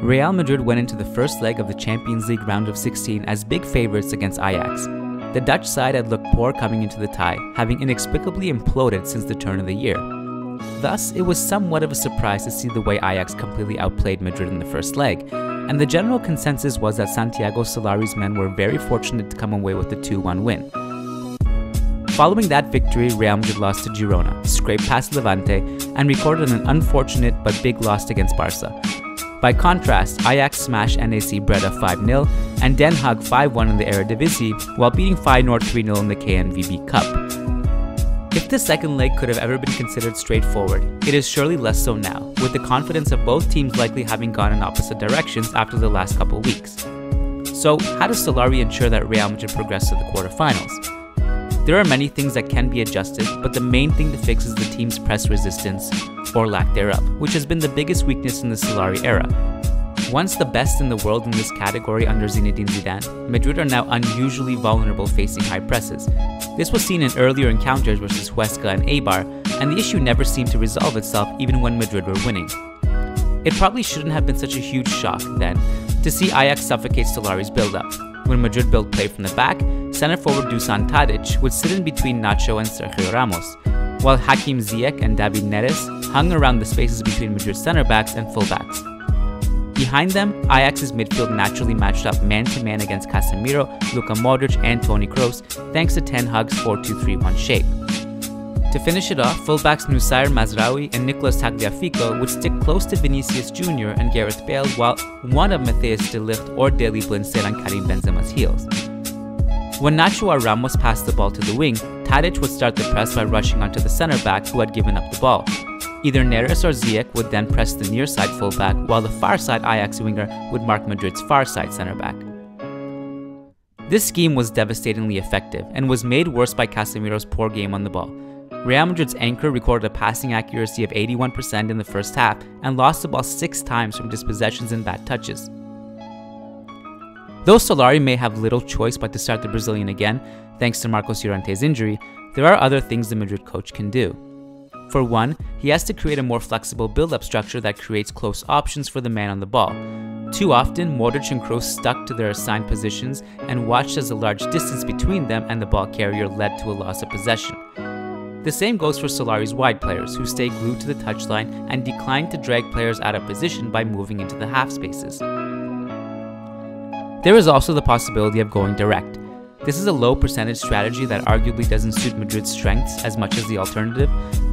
Real Madrid went into the first leg of the Champions League round of 16 as big favorites against Ajax. The Dutch side had looked poor coming into the tie, having inexplicably imploded since the turn of the year. Thus, it was somewhat of a surprise to see the way Ajax completely outplayed Madrid in the first leg, and the general consensus was that Santiago Solari's men were very fortunate to come away with the 2-1 win. Following that victory, Real Madrid lost to Girona, scraped past Levante, and recorded an unfortunate but big loss against Barca. By contrast, Ajax smashed NAC Breda 5-0 and Den Haag 5-1 in the Eredivisie, while beating Feyenoord 3-0 in the KNVB Cup. If the second leg could have ever been considered straightforward, it is surely less so now, with the confidence of both teams likely having gone in opposite directions after the last couple weeks. So, how does Solari ensure that Real Madrid progress to the quarterfinals? There are many things that can be adjusted, but the main thing to fix is the team's press resistance, or lack thereof, which has been the biggest weakness in the Solari era. Once the best in the world in this category under Zinedine Zidane, Madrid are now unusually vulnerable facing high presses. This was seen in earlier encounters versus Huesca and Eibar, and the issue never seemed to resolve itself even when Madrid were winning. It probably shouldn't have been such a huge shock, then, to see Ajax suffocate Solari's build-up. When Madrid built play from the back, center forward Dusan Tadic would sit in between Nacho and Sergio Ramos, while Hakim Ziyech and David Neres hung around the spaces between Madrid's center backs and fullbacks. Behind them, Ajax's midfield naturally matched up man-to-man against Casemiro, Luka Modric, and Toni Kroos, thanks to Ten Hag's 4-2-3-1 shape. To finish it off, fullbacks Nusair Mazraoui and Nicolas Tagliafico would stick close to Vinicius Jr. and Gareth Bale, while one of Matthias de Ligt or Daley Blind sat on Karim Benzema's heels. When Nacho or Ramos passed the ball to the wing, Tadic would start the press by rushing onto the center back who had given up the ball. Either Neres or Ziyech would then press the near side fullback, while the far side Ajax winger would mark Madrid's far side center back. This scheme was devastatingly effective and was made worse by Casemiro's poor game on the ball. Real Madrid's anchor recorded a passing accuracy of 81% in the first half and lost the ball 6 times from dispossessions and bad touches. Though Solari may have little choice but to start the Brazilian again, thanks to Marcos Llorente's injury, there are other things the Madrid coach can do. For one, he has to create a more flexible build-up structure that creates close options for the man on the ball. Too often, Modric and Kroos stuck to their assigned positions and watched as a large distance between them and the ball carrier led to a loss of possession. The same goes for Solari's wide players, who stay glued to the touchline and decline to drag players out of position by moving into the half spaces. There is also the possibility of going direct. This is a low percentage strategy that arguably doesn't suit Madrid's strengths as much as the alternative,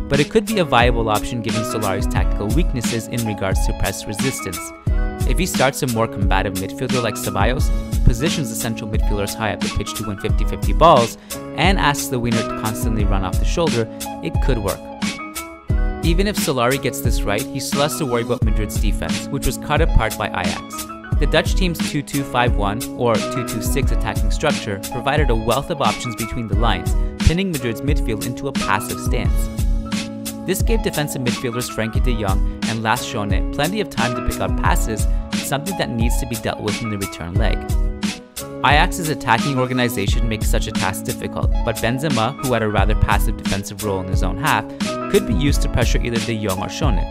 but it could be a viable option given Solari's tactical weaknesses in regards to press resistance. If he starts a more combative midfielder like Ceballos, positions the central midfielders high up the pitch to win 50-50 balls, and asks the winger to constantly run off the shoulder, it could work. Even if Solari gets this right, he still has to worry about Madrid's defense, which was cut apart by Ajax. The Dutch team's 2-2-5-1 or 2-2-6 attacking structure provided a wealth of options between the lines, pinning Madrid's midfield into a passive stance. This gave defensive midfielders Frankie de Jong and Lars Schöne plenty of time to pick up passes, something that needs to be dealt with in the return leg. Ajax's attacking organization makes such a task difficult, but Benzema, who had a rather passive defensive role in his own half, could be used to pressure either de Jong or Schöne.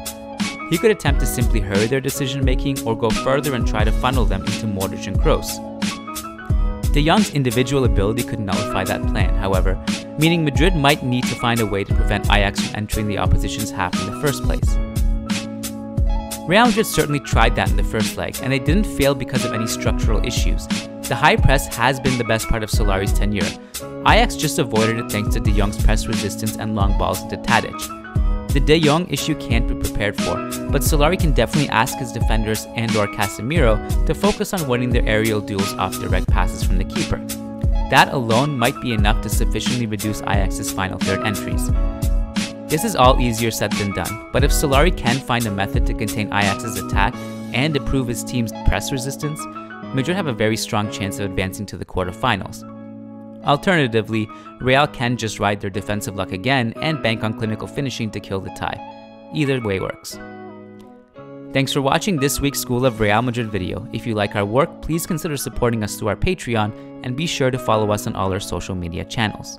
He could attempt to simply hurry their decision-making or go further and try to funnel them into Modric and Kroos. De Jong's individual ability could nullify that plan, however, meaning Madrid might need to find a way to prevent Ajax from entering the opposition's half in the first place. Real Madrid certainly tried that in the first leg, and they didn't fail because of any structural issues. The high press has been the best part of Solari's tenure. Ajax just avoided it thanks to de Jong's press resistance and long balls into Tadic. The de Jong issue can't be prepared for, but Solari can definitely ask his defenders and/or Casemiro to focus on winning their aerial duels off direct passes from the keeper. That alone might be enough to sufficiently reduce Ajax's final third entries. This is all easier said than done, but if Solari can find a method to contain Ajax's attack and improve his team's press resistance, Madrid have a very strong chance of advancing to the quarterfinals. Alternatively, Real can just ride their defensive luck again and bank on clinical finishing to kill the tie. Either way works. Thanks for watching this week's School of Real Madrid video. If you like our work, please consider supporting us through our Patreon and be sure to follow us on all our social media channels.